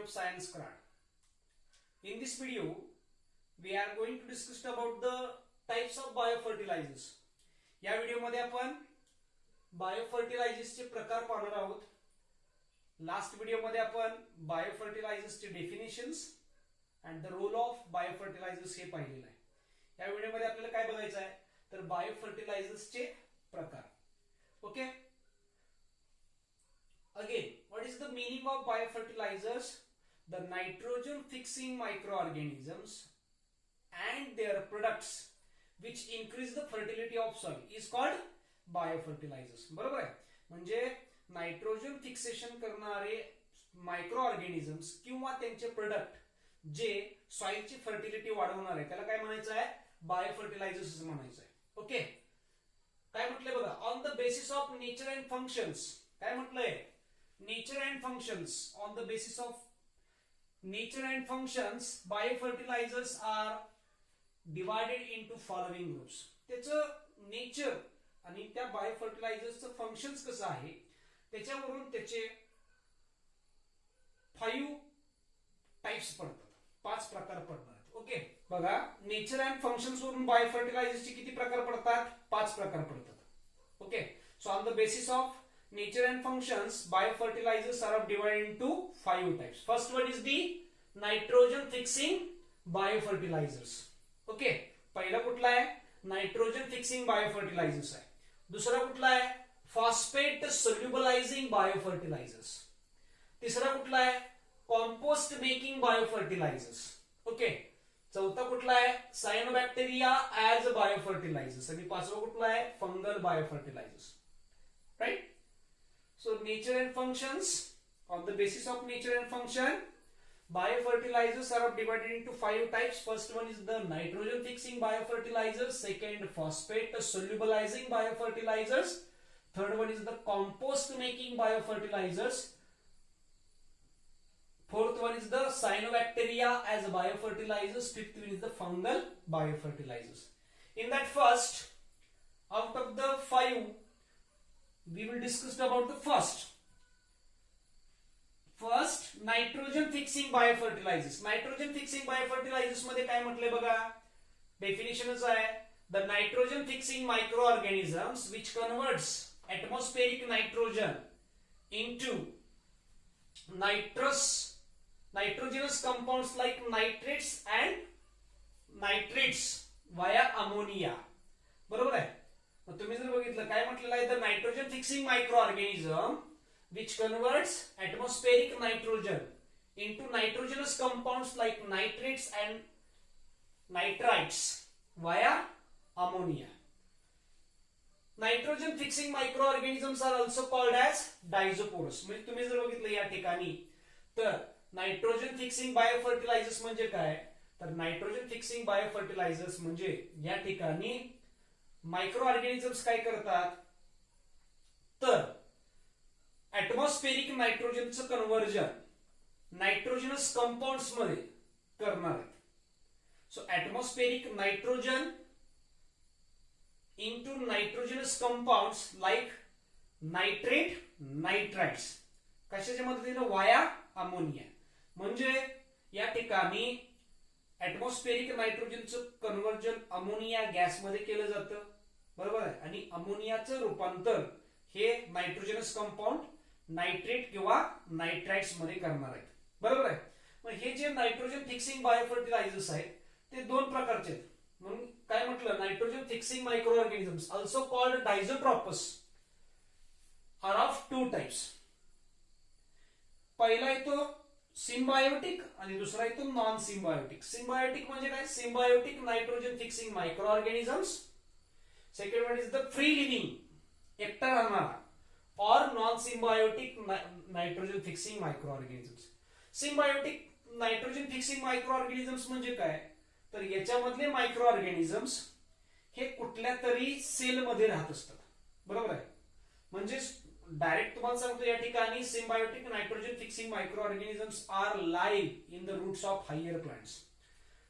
of Science Craft. In this video, we are going to discuss about the types of biofertilizers. या video मध्ये आपण बायोफर्टिलायझर्सचे प्रकार पाहणार आहोत. लास्ट व्हिडिओ मध्ये आपण बायोफर्टिलायझर्सचे definitions and the role of biofertilizers हे पाहिलेलं आहे. या व्हिडिओ मध्ये आपल्याला काय बघायचं आहे तर बायोफर्टिलायझर्सचे प्रकार. Okay, again, what is the meaning of biofertilizers? The nitrogen fixing microorganisms and their products which increase the fertility of soil is called biofertilizers. बरोबर आहे. म्हणजे नायट्रोजन फिक्सेशन करणारे मायक्रो ऑर्गॅनिझम्स किंवा त्यांचे प्रोडक्ट जे सॉइलची फर्टिलिटी वाढवणार आहे त्याला काय म्हणायचं आहे, बायोफर्टिलायझर्स म्हणायचं आहे. ओके, काय म्हटलंय बघा, on the basis of nature and functions. काय म्हटलंय, nature and functions. On the basis of nature and functions biofertilizers are divided into following groups. त्याचं नेचर आणि त्या बायोफर्टिलायझर्सचं फंक्शन्स कसं आहे त्याच्यावरून त्याचे 5 टाइप्स पडतात, 5 प्रकार पडतात. ओके, बघा, नेचर अँड फंक्शन्स वरून बायोफर्टिलायझर्सचे किती प्रकार पडतात, 5 प्रकार पडतात. Okay, so on the basis of nature and functions biofertilizers are divided into 5 types. First one is the nitrogen fixing biofertilizers. Okay, पहिला कुठला आहे, नायट्रोजन फिक्सिंग बायोफर्टिलायझर्स आहे. दुसरा कुठला आहे, फॉस्फेट सोल्युबलायझिंग बायोफर्टिलायझर्स. तिसरा कुठला आहे, कॉम्पोस्ट मेकिंग बायोफर्टिलायझर्स. ओके, चौथा कुठला आहे, सायनोबॅक्टेरिया ऍज बायोफर्टिलायझर्स. आणि पाचवा कुठला आहे, fungal biofertilizers. Right. So nature and functions, on the basis of nature and function, biofertilizers are divided into 5 types. First one is the nitrogen fixing biofertilizers, second phosphate solubilizing biofertilizers, third one is the compost making biofertilizers, fourth one is the cyanobacteria as biofertilizers, fifth one is the fungal biofertilizers. In that first, out of the 5, we will discuss about the first nitrogen fixing biofertilizers. Nitrogen fixing biofertilizers मध्ये काय म्हटले बघा, डेफिनेशनच आहे, the nitrogen fixing microorganisms which converts atmospheric nitrogen into nitrogenous compounds like nitrates and nitrates via ammonia. बरोबर आहे. तुम्ही जर बघितलं काय म्हटलेलं आहे, the nitrogen fixing micro organism which converts atmospheric nitrogen into nitrogenous compounds like nitrates and nitrites via ammonia. Nitrogen fixing micro organisms are also called as diazotrophs. म्हणजे तुम्ही जर बघितलं या ठिकाणी तर नायट्रोजन फिक्सिंग बायोफर्टिलायझर्स म्हणजे काय, तर नायट्रोजन फिक्सिंग बायोफर्टिलायझर्स म्हणजे या ठिकाणी मायक्रो ऑर्गॅनिझम्स काय करतात तर ऍटमॉस्फेरिक नायट्रोजनचं कन्व्हर्जन नायट्रोजनस कंपाउंड्स मध्ये करणार आहेत. So atmospheric nitrogen into nitrogenous compounds like nitrate nitrites कशाच्या मदतीने, वाया अमोनिया. म्हणजे या ठिकाणी ऍटमॉस्फेरिक नायट्रोजनचं कन्व्हर्जन अमोनिया गॅस मध्ये केलं जातं. बरोबर आहे. आणि अमोनियाचं रूपांतर हे नायट्रोजनस कंपाऊंड नाइट्रेट किंवा नाइट्राइट्स मध्ये करणार आहेत. बरोबर आहे. मग हे जे नायट्रोजन फिक्सिंग बायोफर्टिलायझर्स आहेत ते 2 प्रकारचे आहेत. म्हणून काय म्हटलं, nitrogen fixing micro organisms also called diazotrophs are of 2 types. पहिला येतो सिम्बायोटिक आणि दुसरा येतो नॉन सिम्बायोटिक. सिम्बायोटिक म्हणजे काय, symbiotic nitrogen fixing micro organisms. Second one is the free living एकटा राहणारा और non symbiotic nitrogen fixing micro organisms. Symbiotic nitrogen fixing micro organisms म्हणजे काय, तर याच्यामधले मायक्रो ऑर्गॅनिझम्स हे कुठल्या तरी सेल मध्ये राहत असतात. बरोबर आहे. म्हणजे डायरेक्ट तुम्हाला सांगतो या ठिकाणी symbiotic nitrogen fixing micro organisms are live in the roots of higher plants.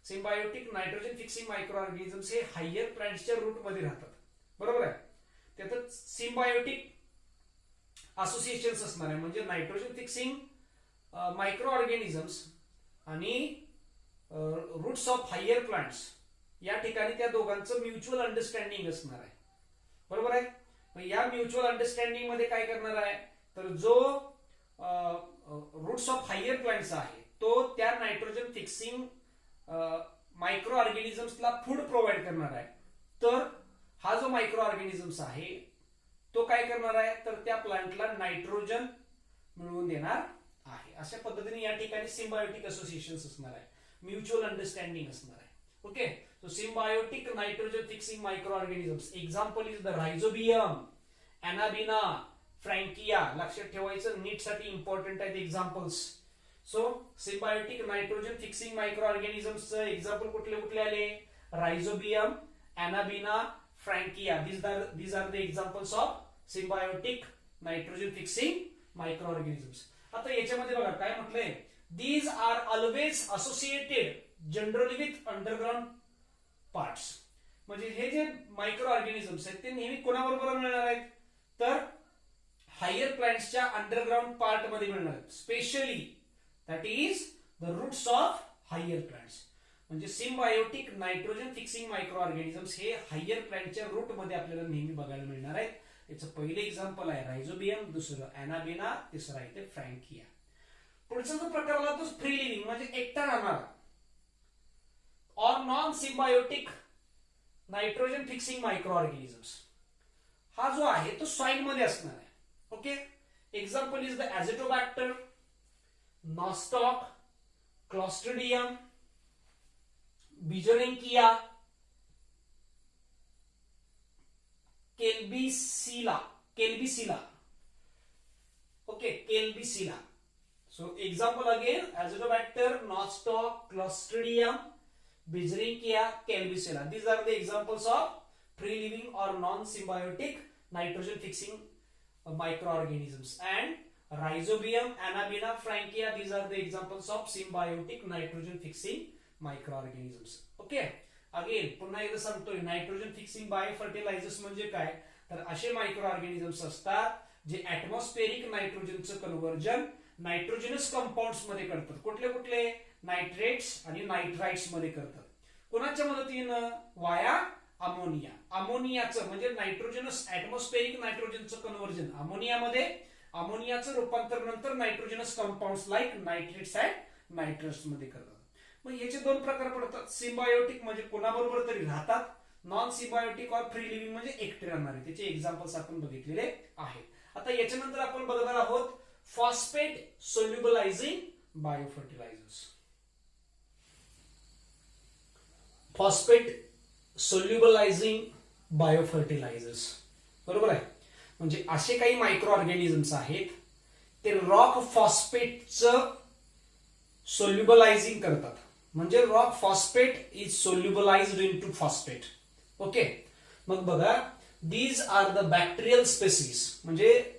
Symbiotic nitrogen fixing micro organisms हे हायर प्लांट्सच्या रूट मध्ये राहतात. बरोबर आहे. त्यात सिम्बायोटिक असोसिएशन्स असणार आहे, म्हणजे नायट्रोजन फिक्सिंग मायक्रो ऑर्गॅनिझम्स आणि रूट्स ऑफ हायर प्लांट्स या ठिकाणी त्या दोघांचं म्युच्युअल अंडरस्टँडिंग असणार आहे. बरोबर आहे. मग या म्युच्युअल अंडरस्टँडिंग मध्ये काय करणार आहे, तर जो रूट्स ऑफ हायर प्लांट्स आहे तो त्या नायट्रोजन फिक्सिंग मायक्रो ऑर्गॅनिझम्सला फूड प्रोव्हाइड करणार आहे. तर हा जो मायक्रो ऑर्गॅनिझम्स आहे तो काय करणार आहे, तर त्या प्लांटला नायट्रोजन मिळवून देणार आहे. अशा पद्धतीने या ठिकाणी सिम्बायोटिक असोसिएशन असणार आहे, म्युच्युअल अंडरस्टँडिंग असणार आहे. Okay, so symbiotic nitrogen fixing micro organisms example is the rhizobium, anabaena, frankia. लक्षात ठेवायचं, नीट साठी इम्पॉर्टंट आहेत examples. So symbiotic nitrogen fixing micro organisms example कुठले कुठले आले, rhizobium, anabaena, frankia. these are the examples of symbiotic nitrogen fixing microorganisms. आता याच्यामध्ये बघा काय म्हटलंय, these are always associated generally with underground parts. म्हणजे हे जे मायक्रो ऑर्गॅनिझम्स आहेत ते नेहमी कोणाबरोबर मिळणार आहेत, तर हायर प्लांट्सच्या अंडरग्राउंड पार्ट मध्ये मिळणार आहेत. Specially that is the roots of higher plants. म्हणजे symbiotic nitrogen fixing micro organisms हे हायर प्लांटच्या रूट मध्ये आपल्याला नेहमी बघायला मिळणार आहेत. याचं पहिले एक्झाम्पल आहे रायझोबियम, दुसरं अॅनाबिना, तिसरं आहे ते फ्रँकिया. पुढचा जो प्रकार आला तो फ्री लिव्हिंग म्हणजे एकटा राहणारा or non symbiotic nitrogen fixing micro organisms. हा जो आहे तो सॉइल मध्ये असणार आहे. Okay, example is the azotobacter, nostoc, clostridium, beijerinckia, klebsiella. Okay, klebsiella. So example again, Azotobacter, Nostoc, Clostridium, Bigerickia, Calbicilla. These are the examples of free living or non-symbiotic nitrogen fixing microorganisms. And Rhizobium, Anabina, Frankia, these are the examples of symbiotic nitrogen fixing microorganisms. Okay. Again पुन्हा एकदा सांगतोय, nitrogen fixing bye fertilisers म्हणजे काय, तर असे micro organisms असतात जे atmospheric नायट्रोजनचं कन्व्हर्जन नायट्रोजनस कंपाऊंड्स मध्ये करतात. कुठले कुठले, नायट्रेट्स आणि नायट्राइट्स मध्ये करतात. कोणाच्या मदतीनं, वाया अमोनिया. अमोनियाचं म्हणजे नायट्रोजनस ऍटमॉस्फेरिक नायट्रोजनचं कन्व्हर्जन अमोनियामध्ये, अमोनियाचं रूपांतर नंतर nitrogenous compounds like nitrates and nitrous मध्ये करतात. मग याचे दोन प्रकार पडतात. सिम्बायोटिक म्हणजे कोणाबरोबर तरी राहतात, नॉन सिम्बायोटिक और फ्री लिव्हिंग म्हणजे एकटे राहणारे. त्याचे एक्झाम्पल्स आपण बघितलेले आहेत. आता याच्यानंतर आपण बघणार आहोत फॉस्फेट सोल्युबलायझिंग बायोफर्टिलायझर्स. फॉस्फेट सोल्युबलायझिंग बायोफर्टिलायझर्स, बरोबर आहे. म्हणजे असे काही मायक्रो ऑर्गॅनिझम्स आहेत ते रॉक फॉस्फेटचं सोल्युबलायझिंग करतात. म्हणजे rock phosphate is solubilized into phosphate. Okay, मग बघा, these are the bacterial species. म्हणजे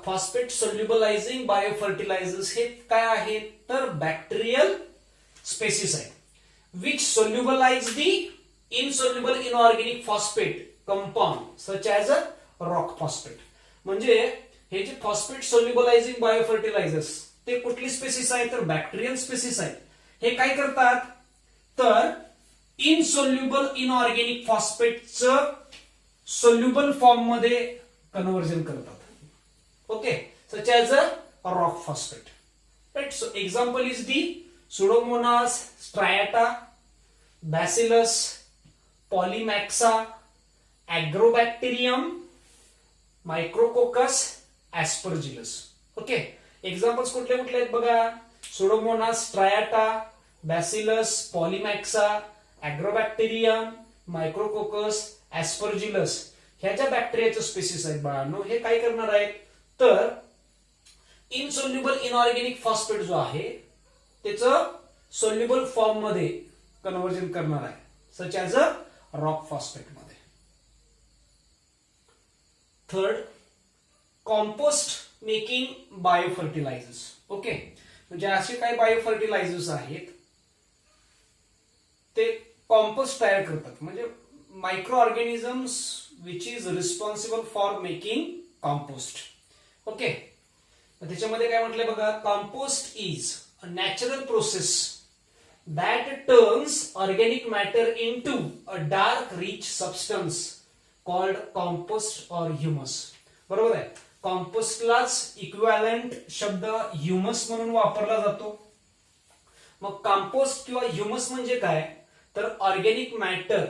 फॉस्फेट सोल्युबलायझिंग बायोफर्टिलायझर्स हे काय आहेत, तर बॅक्टेरियल स्पेसिस आहे which solubilize the insoluble inorganic phosphate compound such as a rock phosphate. म्हणजे हे जे फॉस्फेट सोल्युबलायझिंग बायोफर्टिलायझर्स ते कुठली स्पेसिस आहे, तर बॅक्टेरियल स्पेसिस आहे. हे काय करतात, तर इनसोल्युबल इनऑर्गॅनिक फॉस्फेटचं सोल्युबल फॉर्म मध्ये कन्व्हर्जन करतात. Okay, such as a rock phosphate. Right. So example is the pseudomonas, striata, bacillus, polymyxa, agrobacterium, micrococcus, aspergillus. Okay, examples कुठले कुठले आहेत बघा, Pseudomonas, striata, bacillus, polymyxa, agrobacterium, micrococcus, ॲस्परजिलस. ह्या ज्या बॅक्टेरियाच्या स्पेसिस आहेत बाळांनो, हे काय करणार आहेत, तर इनसोल्युबल इनऑर्गॅनिक फॉस्फेट जो आहे त्याचं सोल्युबल फॉर्म मध्ये कन्व्हर्जन करणार आहे, such as a rock phosphate मध्ये. Third, compost making biofertilizers. Okay, म्हणजे असे काही बायोफर्टिलायझर्स आहेत ते कॉम्पोस्ट तयार करतात. म्हणजे micro organisms which is responsible for making compost. Okay, त्याच्यामध्ये काय म्हटलंय बघा, compost is a natural process that turns organic matter into a dark rich substance called compost or humus. बरोबर आहे. कंपोस्टलाच इक्विव्हॅलंट शब्द ह्युमस म्हणून वापरला जातो. मग कंपोस्ट किंवा ह्युमस म्हणजे काय, तर ऑर्गॅनिक मॅटर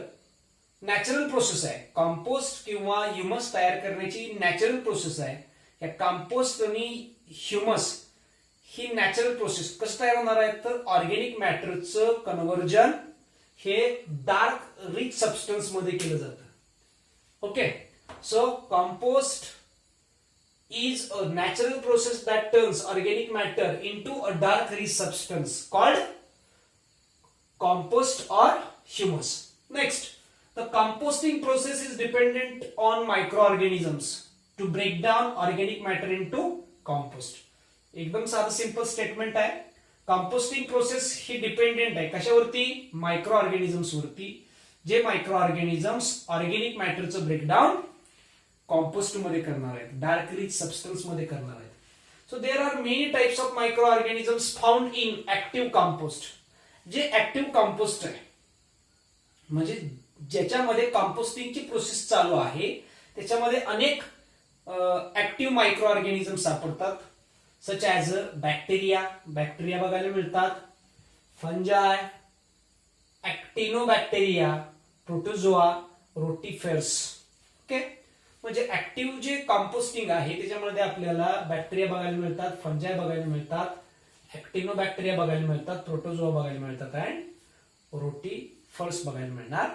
नॅचरल प्रोसेस आहे. कंपोस्ट किंवा ह्युमस तयार करण्याची नॅचरल प्रोसेस आहे. या कंपोस्ट आणि ह्युमस ही नॅचरल प्रोसेस कसं तयार होणार आहे, तर ऑर्गॅनिक मॅटरचं कन्व्हर्जन हे डार्क रिच सबस्टन्स मध्ये केलं जातं. Okay, so compost is a natural process that turns organic matter into a dark rich substance called compost or humus. Next, the composting process is dependent on microorganisms to break down organic matter into compost. एकदम साधं simple statement आहे. Composting process ही dependent आहे कशावरती, micro organisms वरती, जे micro organisms organic मॅटरचं breakdown compost मध्ये करणार आहेत, डार्क रिच सबस्टन्स मध्ये करणार आहेत. So there are many types of micro organisms found in active compost. जे ऍक्टिव्ह कंपोस्ट आहे म्हणजे ज्याच्यामध्ये कंपोस्टिंगची प्रोसेस चालू आहे त्याच्यामध्ये अनेक ऍक्टिव्ह मायक्रो ऑर्गॅनिझम सापडतात. सच ॲज बॅक्टेरिया, बॅक्टेरिया बघायला मिळतात, फंजाय, ऍक्टिनोबॅक्टेरिया, प्रोटोझोआ, रोटिफेर्स. ओके, म्हणजे ऍक्टिव्ह जे कंपोस्टिंग आहे त्याच्यामध्ये आपल्याला बॅक्टेरिया बघायला मिळतात, फंजाय बघायला मिळतात, ऍक्टिनोबॅक्टेरिया बघायला मिळतात, प्रोटोझोआ बघायला मिळतात अँड रोटिफर्स बघायला मिळणार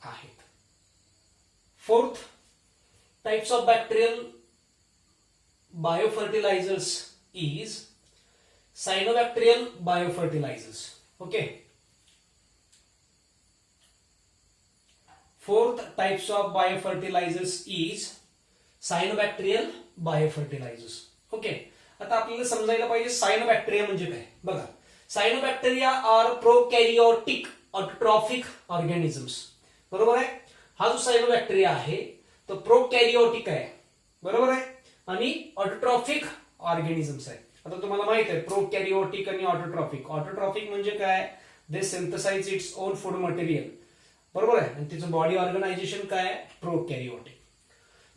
आहेत. Fourth types of bacterial biofertilizers is cyanobacterial biofertilizers. Okay, fourth types of biofertilizers is cyanobacterial biofertilizers. Okay, आता आपल्याला समजायला पाहिजे सायनोबॅक्टेरिया म्हणजे काय. बघा, cyanobacteria are prokaryotic autotrophic organisms. बरोबर आहे. हा जो सायनोबॅक्टेरिया आहे तो प्रोकॅरियोटिक आहे, बरोबर आहे, आणि ऑटोट्रॉफिक ऑर्गॅनिझम्स आहे. आता तुम्हाला माहित आहे प्रोकॅरियोटिक आणि ऑटोट्रॉफिक. ऑटोट्रॉफिक म्हणजे काय, they synthesize its own food material, बरोबर आहे, आणि त्याचं बॉडी ऑर्गनायझेशन काय आहे, prokaryotic.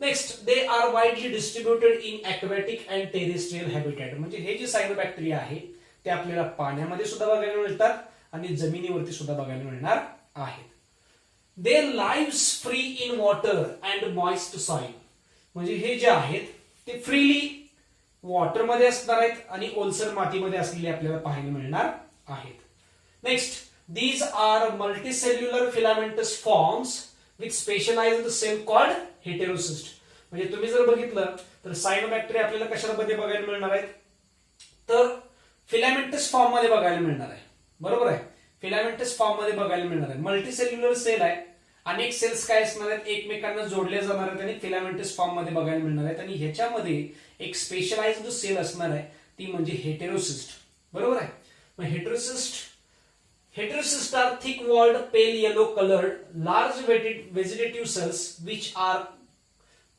Next, they are widely distributed in aquatic and terrestrial habitat. म्हणजे हे जे सायनोबॅक्टेरिया आहे ते आपल्याला पाण्यामध्ये सुद्धा बघायला मिळतात आणि जमिनीवरती सुद्धा बघायला मिळणार आहेत. They lives free in water and moist soil. म्हणजे हे जे आहेत ते फ्रीली वॉटरमध्ये असणार आहेत आणि ओलसर मातीमध्ये असलेले आपल्याला पाहायला मिळणार आहेत. Next, these are multicellular filamentous forms with specialized cell called heterocyst. म्हणजे तुम्ही जर बघितलं तर सायनोबॅक्टेरिया आपल्याला कशामध्ये बघायला मिळणार आहेत, तर फिलामेंटस फॉर्म मध्ये बघायला मिळणार आहे. बरोबर आहे, फिलामेंटस फॉर्म मध्ये बघायला मिळणार आहे. मल्टीसेल्युलर सेल आहे, अनेक सेल्स काय असणार आहेत, एकमेकांना जोडले जाणार आहेत आणि फिलामेंटस फॉर्म मध्ये बघायला मिळणार आहेत. आणि ह्याच्यामध्ये एक स्पेशलाइज्ड सेल असणार आहे ती म्हणजे हेटेरोसिस्ट. बरोबर आहे. मग Heterocysts are thick-walled, pale yellow-colored, large vegetative cells which are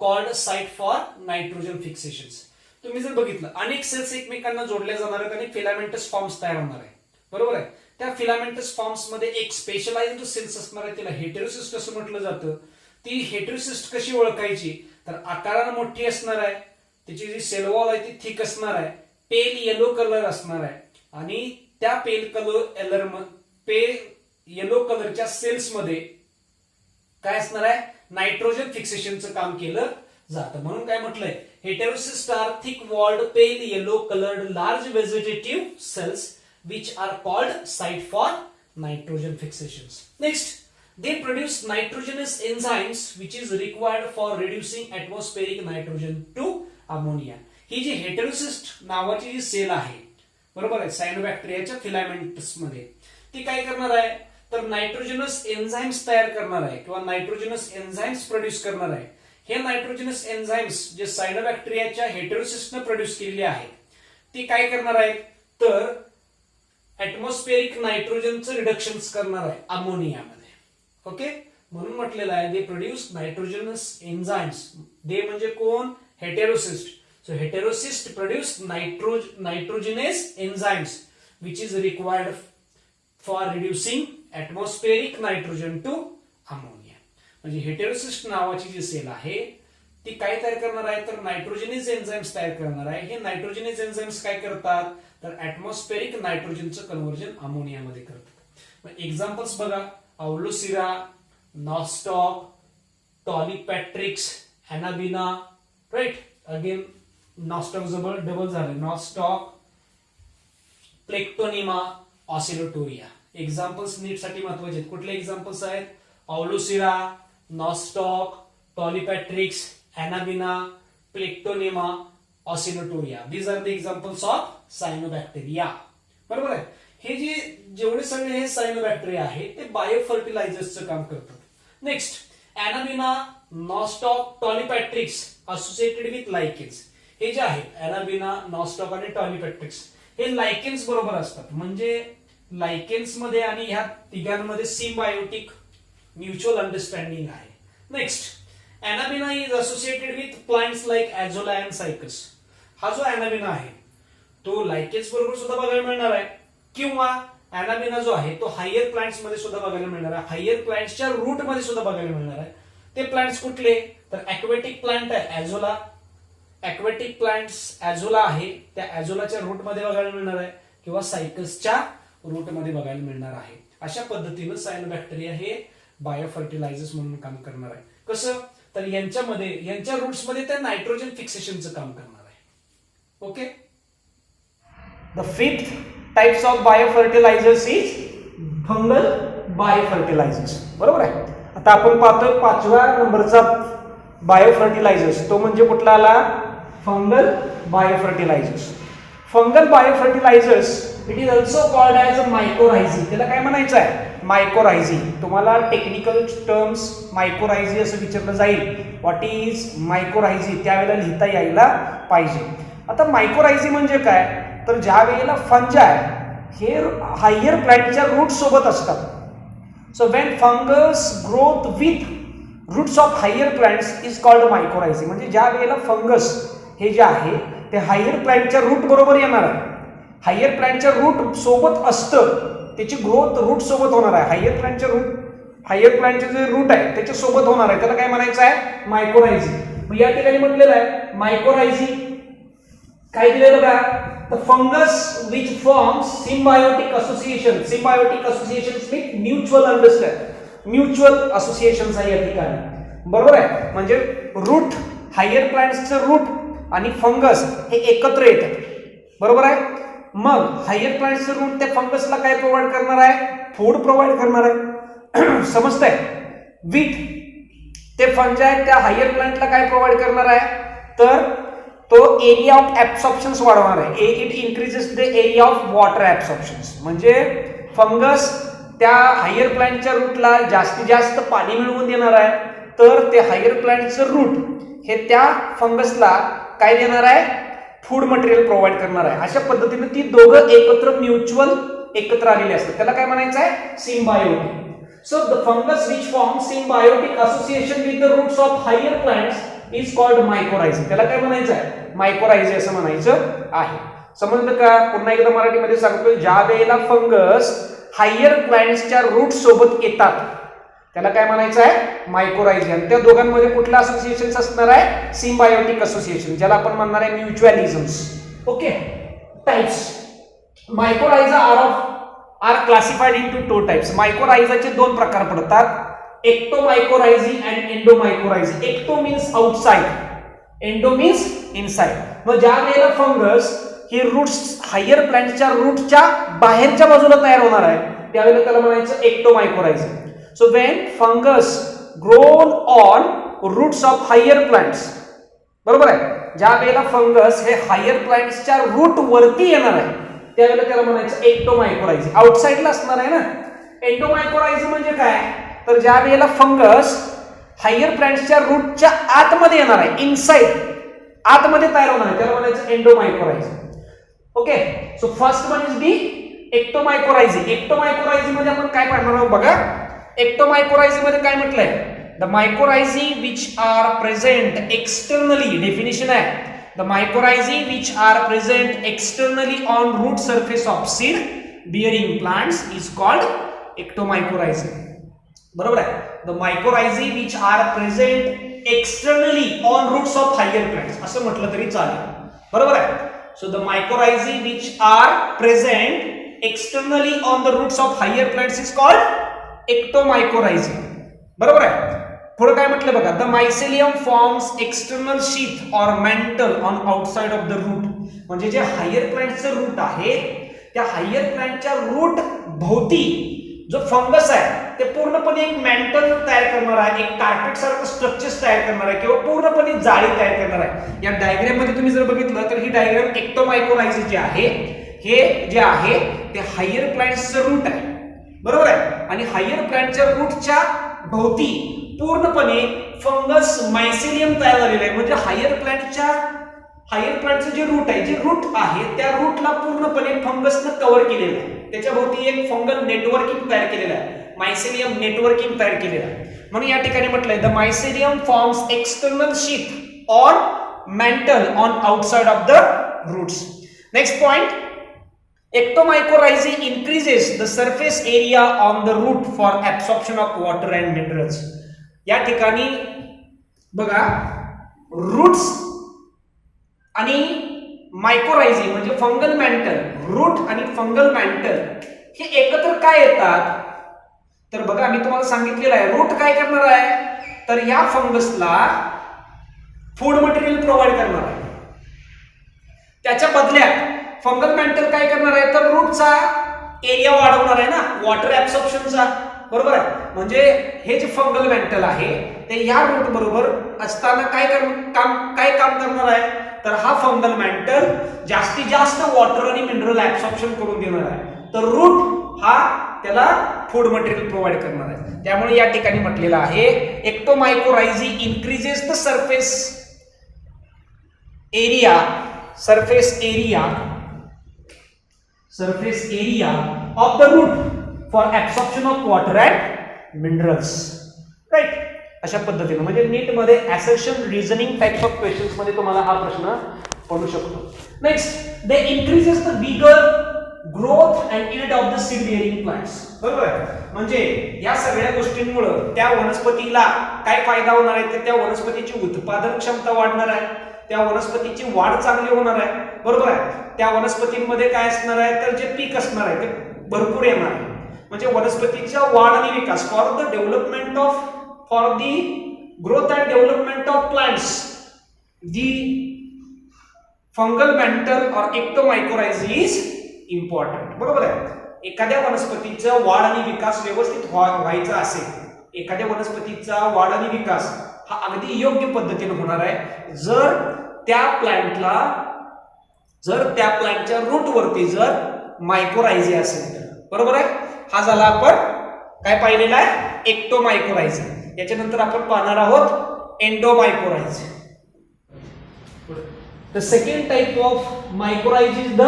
called site for nitrogen fixations. तुम्ही जर बघितलं अनेक सेल्स एकमेकांना जोडल्या जाणार आहेत आणि फिलामेंटस फॉर्म्स तयार होणार आहे. बरोबर आहे. त्या फिलामेंटस फॉर्म्स मध्ये एक स्पेशलाइज्ड सेल्स असणार आहे, त्याला हेटेरोसिस्ट असं म्हटलं जातं. ती हेटेरोसिस्ट कशी ओळखायची, तर आकाराने मोठी असणार आहे, त्याची जी सेल वॉल आहे ती थिक असणार आहे, पेल येलो कलर असणार आहे आणि त्या येलो कलरच्या सेल्स मध्ये काय असणार आहे, नायट्रोजन फिक्सेशनचं काम केलं जातं. म्हणून काय म्हटलंय, heterocysts are thick walled pale yellow coloured large vegetative cells which are called site for nitrogen fixations. Next, they produce nitrogenous enzymes which is required for reducing atmospheric nitrogen to ammonia. ही जी heterocyst नावाची जी sale आहे, बरोबर आहे, सायनोबॅक्टेरियाच्या filaments मध्ये, ती काय करणार आहे, तर नायट्रोजनस एन्झाइम्स तयार करणार आहे किंवा नायट्रोजनस एन्झाइम्स प्रोड्यूस करणार आहे. हे नायट्रोजनस एन्झाइम्स जे सायनोबॅक्टेरियाच्या हेटेरोसिस्टने प्रोड्यूस केलेले आहेत ती काय करणार आहेत, तर ऍटमॉस्फेरिक नायट्रोजनचं रिडक्शन करणार आहे अमोनियामध्ये. ओके, म्हणून म्हटलेलं आहे दे प्रोड्यूस नायट्रोजनस एन्झाइम्स. दे म्हणजे कोण, heterocyst. So heterocyst produce nitrogenous enzymes which is required for reducing atmospheric nitrogen to ammonia. म्हणजे हेटेरोसिस्ट नावाची जी सेल आहे ती काय तयार करणार आहे तर नायट्रोजनस एन्झाइम्स तयार करणार आहे. हे नायट्रोजनस एन्झाइम्स काय करतात तर ऍटमॉस्फेरिक नायट्रोजनचं कन्व्हर्जन अमोनियामध्ये करतात. एक्झाम्पल्स बघा, aulosira, nostoc, tolypothrix, anabaena, right. Again nostoc जवळ डबल झालं, nostoc, plectonema, oscillatoria. Examples NEET साठी महत्वाचे आहेत. कुठले एक्झाम्पल्स आहेत? Aulosira, nostoc, tolypothrix, anabaena, plectonema, oscillatoria. These are the examples of cyanobacteria. बरोबर आहे. हे जे जेवढे सगळे हे सायनोबॅक्टेरिया आहेत ते बायो फर्टिलायझर्सचं काम करतात. Next, anabaena, nostoc, tolypothrix associated with lichens. हे जे आहेत अॅनाबिना, नॉस्टॉक आणि टॉलिपॅट्रिक्स हे लायकेन्स बरोबर असतात. म्हणजे लायकेन्स मध्ये आणि ह्या तिघांमध्ये सिम्बायोटिक म्युच्युअल अंडरस्टँडिंग आहे. Next, anabaena is associated with plants like azolla and cycas. हा जो अॅनाबिना आहे तो लायकेन्स बरोबर सुद्धा बघायला मिळणार आहे किंवा अॅनाबिना जो आहे तो हायर प्लांट्स मध्ये सुद्धा बघायला मिळणार आहे. हायर प्लांट्सच्या रूट मध्ये सुद्धा बघायला मिळणार आहे. ते प्लांट्स कुठले तर ॲक्वेटिक प्लांट आहे ॲझोला. ॲक्वेटिक प्लांट्स ॲझोला आहे, त्या ॲझोलाच्या रूट मध्ये बघायला मिळणार आहे किंवा सायकसच्या रूट मध्ये बघायला मिळणार आहे. अशा पद्धतीनं सायनोबॅक्टेरिया हे बायो फर्टिलायझर्स म्हणून काम करणार आहे. कसं तर यांच्या रूट्स मध्ये ते नायट्रोजन फिक्सेशनचं काम करणार आहे. Okay. The fifth types of bio fertilisers is fungal bio fertilisers. बरोबर आहे. आता आपण पाहतोय 5व्या नंबरचा बायो फर्टिलायझर्स, तो म्हणजे कुठला आला? Fungal bio fertilizers. Fungal bio fertilizers it is also called as a mycorrhizae. त्याला काय म्हणायचं आहे? मायकोरायझी. तुम्हाला टेक्निकल टर्म्स मायकोरायझी असं विचारलं जाईल. व्हॉट इज मायकोरायझी त्यावेळेला लिहिता यायला पाहिजे. आता मायकोरायझी म्हणजे काय तर ज्या वेळेला फंजाय हे हायर प्लांटच्या रूट सोबत असतात. So when fungus growth with roots of higher plants is called mycorrhizae. म्हणजे ज्या वेळेला फंगस हे जे आहे ते हायर प्लांटच्या रूट बरोबर येणार आहे, हायर प्लांटच्या रूट सोबत असतं, त्याची ग्रोथ रूट सोबत होणार आहे. हायर प्लांटचे जे रूट आहे त्याच्या सोबत होणार आहे, त्याला काय म्हणायचं आहे? मायकोरायझी. मग या ठिकाणी म्हटलेलं आहे मायकोरायझी काय दिलेलं बघा, the fungus which forms symbiotic association. Symbiotic association with mutual understand, mutual association आहे या ठिकाणी. बरोबर आहे. म्हणजे रूट, हायर प्लांट्सचं रूट आणि फंगस हे एकत्र येतात. बरोबर आहे. मग हायर प्लांट्सचं रूट त्या फंगसला काय प्रोव्हाइड करणार आहे? फूड प्रोव्हाइड करणार आहे. समजतंय? विथ ते फंजाय त्या हायर प्लांटला काय प्रोव्हाइड करणार आहे तर तो एरिया ऑफ ऍब्सॉर्प्शन वाढवणार आहे. It increases the area of water absorption. म्हणजे फंगस त्या हायर प्लांटच्या रूटला जास्तीत जास्त पाणी मिळवून देणार आहे, तर ते हायर प्लांटचं रूट हे त्या फंगसला काय देणार आहे? फूड मटेरियल प्रोव्हाइड करणार आहे. अशा पद्धतीने ती दोघं एकत्र म्युच्युअल एकत्र आलेले असतात. त्याला काय म्हणायचं आहे? Symbiotic. So the fungus which form symbiotic association with the roots of higher plants is called mycorrhizae. त्याला काय म्हणायचं आहे? मायकोरायझी असं म्हणायचं आहे. समजलं का? पुन्हा एकदा मराठीमध्ये सांगतोय, ज्या वेळेला फंगस हायर प्लांट्सच्या रूट सोबत येतात त्याला काय म्हणायचं आहे? मायकोरायझी. आणि त्या दोघांमध्ये कुठलं असोसिएशन असणार आहे? सिम्बायोटिक असोसिएशन, ज्याला आपण म्हणणार आहे mutualisms. Okay. Types mycorrhiza are classified into 2 types. मायकोरायझाचे 2 प्रकार पडतात, ectomycorrhizae and endomycorrhizae. Ecto means outside, endo means inside. मग ज्या वेळेला फंगस ही रूट्स हायर प्लांटच्या रूटच्या बाहेरच्या बाजूला तयार होणार आहे त्यावेळेला त्याला म्हणायचं एक्टोमायकोरायझी. So when fungus grown on roots of higher plants, बरोबर आहे, ज्या वेळेला फंगस हे हायर प्लांट्सच्या रूट वरती येणार आहे त्यावेळेला त्याला म्हणायचं एक्टोमायकोरायझी. आउटसाइडला असणार आहे ना. एंडोमायकोरायझी म्हणजे काय तर ज्या वेळेला फंगस हायर प्लांट्सच्या रूटच्या आतमध्ये येणार आहे, इनसाइड आतमध्ये तयार होणार आहे, त्याला म्हणायचं endomycorrhizae. Okay. So first one is the ectomycorrhizae. Ectomycorrhizae मध्ये आपण काय पाहणार आहोत बघा. एक्टोमायकोरायझी मध्ये काय म्हटलंय? The mycorrhizae which are present externally, definition आहे, The mycorrhizae which are present externally on root surface of seed bearing plants is called ectomycorrhizae. बरोबर आहे. The mycorrhizae which are present externally on roots of higher plants असं म्हटलं तरी चालेल. बरोबर आहे. So the mycorrhizae which are present externally on the roots of higher plants is called ectomycorrhizae. बरोबर आहे. पुढे काय म्हटलं बघा, the mycelium forms external sheath or mantle on outside of the root. म्हणजे जे हायर प्लांटचं रूट आहे त्या हायर प्लांटच्या रूट भोवती जो फंगस आहे ते पूर्णपणे एक मॅन्टल तयार करणार आहे, एक कार्पेट सारखं स्ट्रक्चर तयार करणार आहे किंवा पूर्णपणे जाळी तयार करणार आहे. या डायग्राम मध्ये तुम्ही जर बघितलं तर ही डायग्राम एक्टोमायकोरायझी जे आहे हे जे आहे ते हायर प्लांट्सचं रूट आहे. बरोबर आहे. आणि हायर प्लांटच्या रूटच्या भोवती पूर्णपणे फंगस मायसेलियम तयार झालेलं आहे. म्हणजे हायर प्लांटचं जे रूट आहे, जे रूट आहे त्या रूटला पूर्णपणे फंगसनं कव्हर केलेलं आहे. त्याच्या भोवती एक फंगल नेटवर्किंग तयार केलेलं आहे, मायसेलियम नेटवर्किंग तयार केलेलं आहे. म्हणून या ठिकाणी म्हटलंय the mycelium forms external sheath or mantle on outside of the roots. Next point, ectomycorrhizae increases the surface area on the root for absorption of water and minerals. या ठिकाणी बघा रूट्स आणि मायकोरायझी म्हणजे फंगल मॅन्टल, रूट आणि fungal mantle हे एकत्र काय येतात तर बघा मी तुम्हाला सांगितलेलं आहे रूट काय करणार आहे तर या फंगसला फूड मटेरियल प्रोव्हाइड करणार आहे. त्याच्या बदल्यात फंगल मॅन्टल काय करणार आहे तर रूटचा एरिया वाढवणार आहे ना, वॉटर ऍब्सॉर्प्शनचा. बरोबर आहे. म्हणजे हे जे फंगल मॅन्टल आहे ते या रूट बरोबर असताना काय काम करणार आहे तर हा फंगल मॅन्टल जास्तीत जास्त वॉटर आणि मिनरल ऍब्सॉर्प्शन करून देणार आहे. तर रूट हा त्याला फूड मटेरियल प्रोव्हाइड करणार आहे. त्यामुळे या ठिकाणी म्हटलेलं आहे ectomycorrhizae increases the surface area of the root for absorption of water and minerals. Right? अशा पद्धतीने म्हणजे नीट मध्ये assertion reasoning type of questions मध्ये तुम्हाला हा प्रश्न पडू शकतो. Next, they increases the vigor, growth and yield of the seed bearing plants. बरोबर. म्हणजे या सगळ्या गोष्टींमुळे त्या वनस्पतीला काय फायदा होणार आहे तर त्या वनस्पतीची उत्पादन क्षमता वाढणार आहे, त्या वनस्पतीची वाढ चांगली होणार आहे. बरोबर आहे. त्या वनस्पतींमध्ये काय असणार आहे तर जे पीक असणार आहे ते भरपूर येणार आहे. म्हणजे वनस्पतीचा वाढ आणि विकास for the growth and development of plants the fungal mantle or ectomycorrhizae is important. बरोबर आहे. एखाद्या वनस्पतीचा वाढ आणि विकास व्यवस्थित व्हायचा असेल, एखाद्या वनस्पतीचा वाढ आणि विकास हा अगदी योग्य पद्धतीने होणार आहे जर त्या प्लांटच्या रूट वरती जर मायकोरायझी असेल तर. बरोबर आहे. हा झाला आपण काय पाहिलेला आहे एक्टोमायकोरायझी. याच्यानंतर आपण पाहणार आहोत endomycorrhizae. The second type of mycorrhizae is the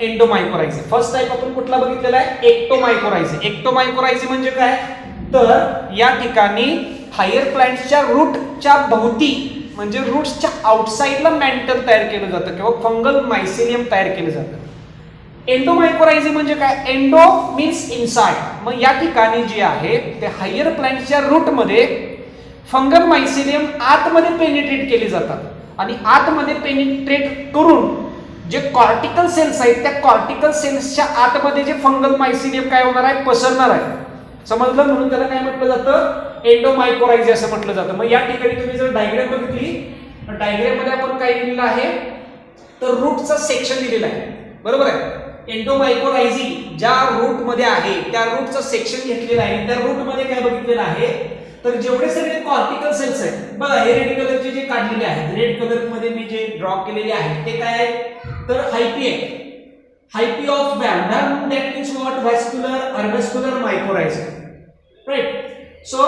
endomycorrhizae. First type आपण कुठला बघितलेला आहे एक्टोमायकोरायझी. एक्टोमायकोरायझी म्हणजे काय तर या ठिकाणी हायर प्लांट्सच्या रूटच्या भोवती म्हणजे रूट्सच्या आउटसाइडला मॅन्टल तयार केलं जातं किंवा फंगल मायसेलियम तयार केलं जातं. एंडोमायकोरायझी म्हणजे काय एंडो मीन्स इनसाइड. मग या ठिकाणी जे आहे ते हायर प्लांट्सच्या रूटमध्ये फंगल मायसेलियम आतमध्ये पेनिट्रेट केले जातात आणि आतमध्ये पेनिट्रेट करून जे कॉर्टिकल सेल्स आहेत त्या कॉर्टिकल सेल्सच्या आतमध्ये जे फंगल मायसेलियम काय होणार आहे पसरणार आहे. समजलं. म्हणून त्याला काय म्हटलं जातं एंडोमायकोरायझी असं म्हटलं जातं. मग या ठिकाणी तुम्ही जर डायग्राम बघितली तर डायग्राम मध्ये आपण काय दिलेलं आहे तर रूटचा सेक्शन दिलेला आहे. बरोबर आहे. एंडोमायकोरायझी ज्या रूट मध्ये आहे त्या रूटचं सेक्शन घेतलेलं आहे. त्या रूट मध्ये काय बघितलेलं आहे तर जेवढे सगळे कॉर्टिकल सेल्स आहेत बघा हे रेड कलरचे जे काढलेले आहेत, रेड कलर मध्ये मी जे ड्रॉ केलेले आहेत ते काय आहे तर हायपी आहे. Hyphae of VAM that means what vascular mycorrhizae. Right. So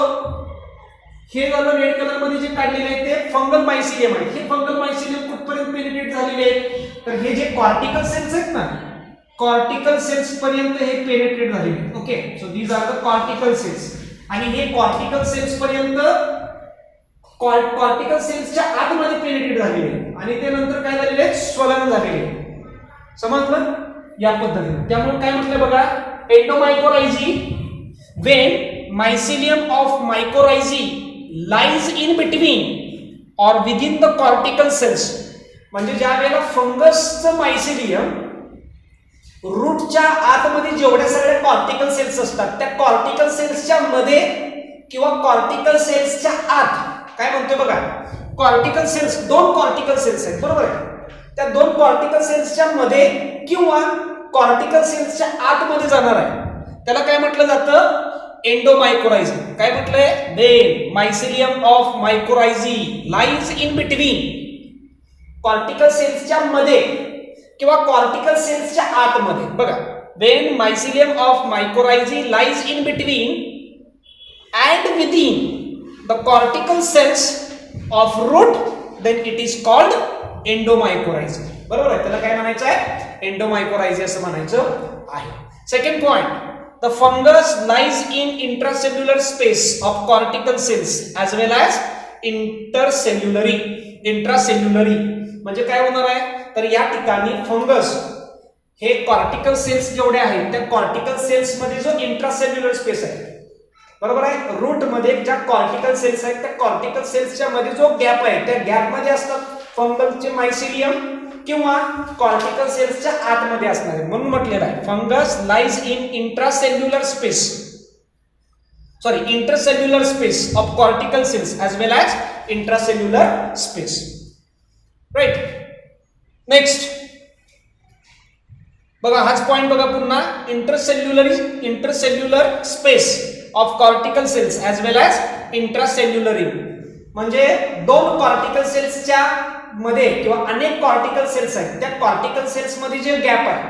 हे झालं रेड कलर मध्ये जे काढलेले आहे ते फंगल मायसिलियम आहे. हे फंगल मायसिलियम कुठपर्यंत पेनिट्रेट झालेले आहेत तर हे जे कॉर्टिकल सेल्स आहेत ना कॉर्टिकल सेल्स पर्यंत हे पेनिट्रेट झालेले आहेत. Okay. So these are the cortical cells आणि हे कॉर्टिकल सेल्स पर्यंत कॉर्टिकल सेल्सच्या आतमध्ये पेनिट्रेट झालेले आणि ते नंतर काय झालेले स्वलन झालेले. समजलं या पद्धतीने. त्यामुळे काय म्हटलं बघा, एंडोमायकोरायझी when mycelium of mycorrhizae lies in between or within the cortical cells. म्हणजे ज्या वेळेला फंगसचं मायसिलियम रूटच्या आतमध्ये जेवढ्या सगळ्या कॉर्टिकल सेल्स असतात त्या कॉर्टिकल सेल्सच्या मध्ये किंवा कॉर्टिकल सेल्सच्या आत काय म्हणतोय बघा, कॉर्टिकल सेल्स, दोन कॉर्टिकल सेल्स आहेत बरोबर आहे, त्या दोन कॉर्टिकल सेल्सच्या मध्ये किंवा कॉर्टिकल सेल्सच्या आतमध्ये जाणार आहे त्याला काय म्हटलं जातं, एंडोमायकोरायझी. काय म्हटलंय, then mycelium of mycorrhizae lies in between, cortical सेल्सच्या मध्ये किंवा कॉर्टिकल सेल्सच्या आतमध्ये. बघा, when mycelium of mycorrhizae lies in between and within the cortical cells of root then it is called endomycorrhizae. बरोबर आहे, त्याला काय म्हणायचं आहे, एंडोमायकोरायझी असं म्हणायचं आहे. Second point, the fungus lies in intracellular space of cortical cells as well as intercellulary. intracelluary म्हणजे काय होणार आहे, तर या ठिकाणी फंगस हे कॉर्टिकल सेल्स जेवढे आहेत त्या कॉर्टिकल सेल्स मध्ये जो इंट्रासेल्युलर स्पेस आहे बरोबर आहे, रूट मध्ये ज्या कॉर्टिकल सेल्स आहेत त्या कॉर्टिकल सेल्सच्या मध्ये जो गॅप आहे त्या गॅप मध्ये असतात फंगसचे मायसिलियम किंवा कॉर्टिकल सेल्सच्या आतमध्ये असणार आहे. म्हणून म्हटलेलं आहे fungus lies in intracellular space, sorry intercellular space of cortical cells as well as intracellular space. Right. Next बघा, हाच पॉइंट बघा पुन्हा, intercellular space of cortical cells as well as intracellularly. म्हणजे दोन कॉर्टिकल सेल्सच्या मध्ये किंवा अनेक कॉर्टिकल सेल्स आहेत त्या कॉर्टिकल सेल्स मध्ये जे गॅप आहे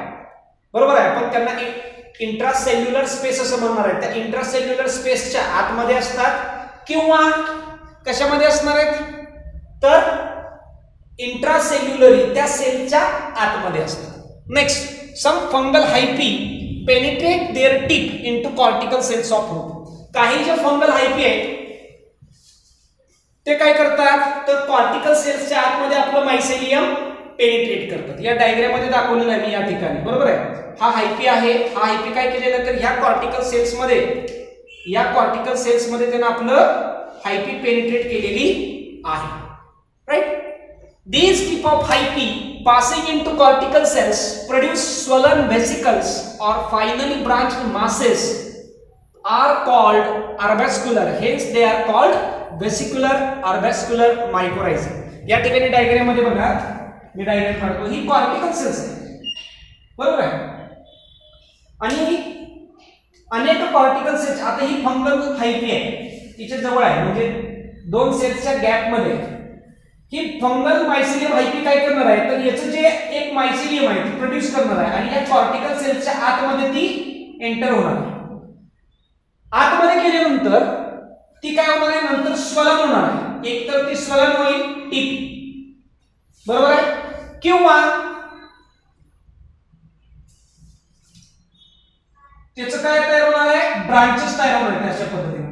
बरोबर आहे, आपण त्यांना इंट्रासेल्युलर स्पेस असं म्हणणार आहे. त्या इंट्रासेल्युलर स्पेसच्या आतमध्ये असतात किंवा कशामध्ये असणार आहेत, तर इंट्रासेल्युलरी त्या सेलच्या आतमध्ये असतात. Next, some fungal hyphae penetrate their tip into cortical cells of root. काही जे फंगल हायपी आहेत ते काय करतात, तर कॉर्टिकल सेल्सच्या आतमध्ये आपलं मायसिलियम पेनिट्रेट करतात. या डायग्राम मध्ये दाखवलेलं आहे मी या ठिकाणी बरोबर आहे. हा हायपी आहे, हा हायपी काय केलेलं, तर ह्या कॉर्टिकल सेल्स मध्ये, या कॉर्टिकल सेल्स मध्ये त्यानं आपलं हायपी पेनिट्रेट केलेली आहे. Right. These tip of hyphae passing into cortical cells produce swollen vesicles or finally branched masses are called arbuscular. Hence they are called vesicular arbuscular mycorrhizae. या ठिकाणी diagram मध्ये बघा, मी डायग्राम काढतो, ही कॉर्टिकल सेल्स आहे बरोबर आहे आणि अनेक कॉर्टिकल सेल्स. आता ही फंगल हायपी आहे, तिच्या जवळ आहे म्हणजे दोन सेल्सच्या गॅप मध्ये ही फंगल मायसिलियम हायपी काय करणार आहे, तर याचं जे एक मायसिलियम आहे ती प्रोड्यूस करणार आहे आणि या कॉर्टिकल सेल्सच्या आतमध्ये ती एंटर होणार आहे. आतमध्ये गेल्यानंतर ती काय होणार आहे, नंतर स्वलन होणार आहे. एक तर ती स्वलन होईल टिप बरोबर आहे, किंवा त्याचं काय तयार होणार आहे, ब्रांचेस तयार होणार आहेत. अशा पद्धतीने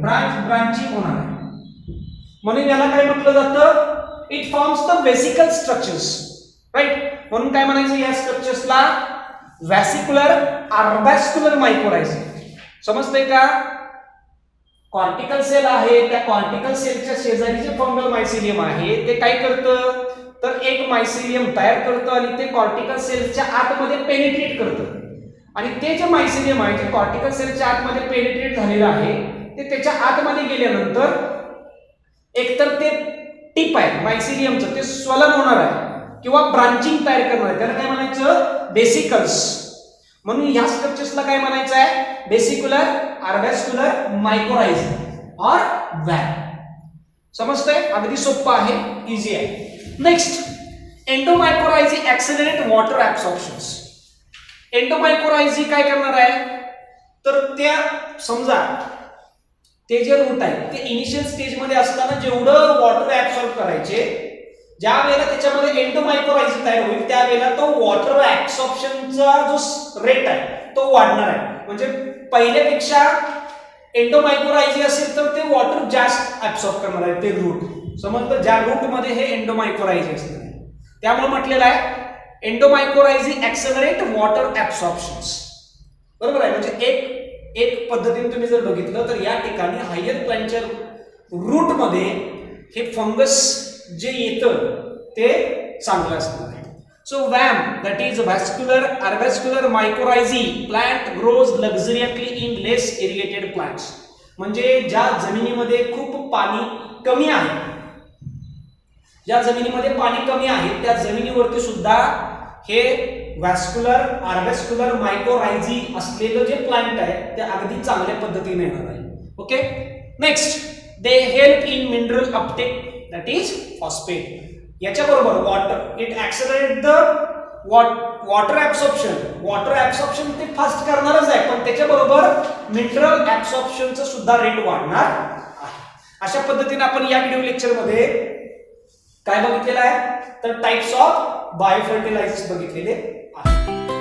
ब्रांचिंग होणार आहे. म्हणून याला काय म्हटलं जातं, it forms the vesicle structures. Right. म्हणून काय म्हणायचं या स्ट्रक्चर्सला, व्हॅसिक्युलर आर्बॅस्क्युलर मायकोरायझी. समजतंय का, कॉर्टिकल सेल आहे त्या कॉर्टिकल सेलच्या शेजारी जे फंगल मायसिलियम आहे ते काय करतं, तर एक मायसिलियम तयार करतं आणि ते कॉर्टिकल सेलच्या आतमध्ये पेनिट्रेट करतं आणि ते जे मायसिलियम आहे जे कॉर्टिकल सेलच्या आतमध्ये पेनिट्रेट झालेलं आहे ते त्याच्या आतमध्ये गेल्यानंतर एकतर ते टिप आहे मायसिलियमचं ते स्वलन होणार आहे किंवा ब्रांचिंग तयार करणार आहे. त्याला काय म्हणायचं, बेसिकल्स. म्हणून ह्या स्ट्रक्चर्सला काय म्हणायचं आहे, बेसिक्युलर आर्बॅस्क्युलर मायकोरायझी और व्हॅन. समजतंय, अगदी सोपं आहे, इझी आहे. Next, endomycorrhizae accelerate water absorptions. Endomycorrhizae काय करणार आहे, तर त्या समजा ते जे रूट आहे ते इनिशियल स्टेज मध्ये असताना जेवढं वॉटर ऍब्सॉर्ब करायचे, ज्या वेळेला त्याच्यामध्ये एंडोमायकोरायझी तयार होईल त्यावेळेला तो वॉटर ऍब्सॉर्प्शनचा जो रेट आहे तो वाढणार आहे. म्हणजे पहिल्यापेक्षा एंडोमायकोरायझी असेल तर ते वॉटर जास्त ऍब्सॉर्ब करणार आहे ते रूट समजलं, ज्या रूट मध्ये हे एंडोमायकोरायझी असणार आहे. त्यामुळे म्हटलेलं आहे एंडोमायकोरायझी ऍक्सेलरेट वॉटर ऍब्सॉर्प्शन्स. बरोबर आहे. म्हणजे एक पद्धतीने तुम्ही जर बघितलं तर या ठिकाणी हायर प्लांटच्या रूट मध्ये हे फंगस जे येतं ते चांगलं असणार आहे. So VAM, that is vascular arvascular mycorrhizae plant grows luxuriantly in less irrigated plants. म्हणजे ज्या जमिनीमध्ये खूप पाणी कमी आहे, ज्या जमिनीमध्ये पाणी कमी आहे त्या जमिनीवरती सुद्धा हे व्हॅस्क्युलर आर्व्हॅस्क्युलर मायकोरायझी असलेलं जे प्लांट आहे ते अगदी चांगल्या पद्धतीने येणार आहे. Okay. Next, they help in mineral uptake, that is phosphate. याच्या बरोबर water, it accelerate the water absorption. Water absorption ते फास्ट करणारच आहे, पण त्याच्या बरोबर मिनरल ऍब्सॉर्प्शनचं सुद्धा रेट वाढणार आहे. अशा पद्धतीने आपण या व्हिडिओ लेक्चर मध्ये काय बघितलेलं आहे तर टाइप्स ऑफ बायोफर्टिलायझर्स बघितलेले आहेत.